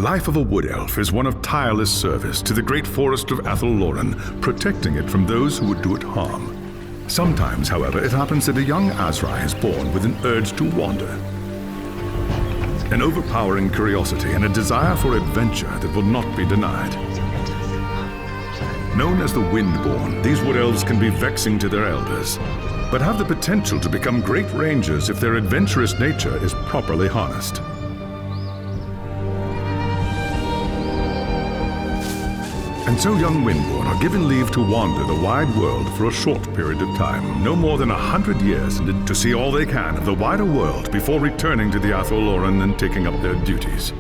life of a wood elf is one of tireless service to the great forest of Athel-Loren, protecting it from those who would do it harm. Sometimes, however, it happens that a young Azrai is born with an urge to wander. An overpowering curiosity and a desire for adventure that will not be denied. Known as the Windborn, these wood elves can be vexing to their elders, but have the potential to become great rangers if their adventurous nature is properly harnessed. And so young Windborn are given leave to wander the wide world for a short period of time, no more than 100 years, to see all they can of the wider world before returning to the Athel-Loren and taking up their duties.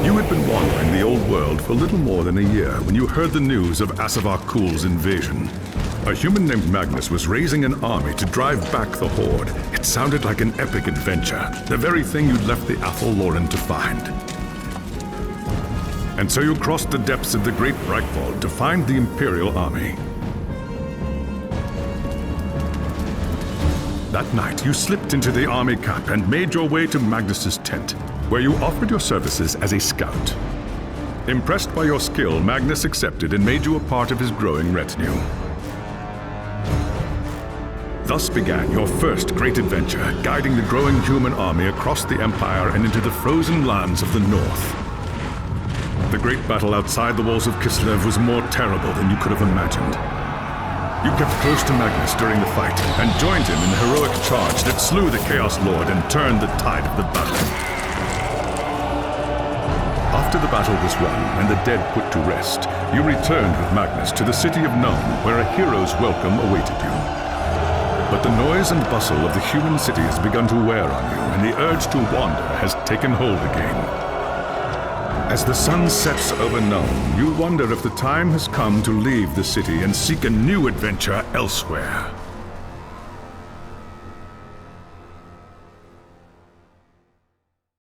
You had been wandering the old world for little more than a year when you heard the news of Asavar Kul's invasion. A human named Magnus was raising an army to drive back the Horde. It sounded like an epic adventure, the very thing you'd left the Athel-Loren to find. And so you crossed the depths of the Great Breakfall to find the Imperial army. That night, you slipped into the army camp and made your way to Magnus's tent, where you offered your services as a scout. Impressed by your skill, Magnus accepted and made you a part of his growing retinue. Thus began your first great adventure, guiding the growing human army across the Empire and into the frozen lands of the North. The great battle outside the walls of Kislev was more terrible than you could have imagined. You kept close to Magnus during the fight and joined him in the heroic charge that slew the Chaos Lord and turned the tide of the battle. After the battle was won and the dead put to rest, you returned with Magnus to the city of Nome, where a hero's welcome awaited you. But the noise and bustle of the human city has begun to wear on you, and the urge to wander has taken hold again. As the sun sets over Nome, you wonder if the time has come to leave the city and seek a new adventure elsewhere.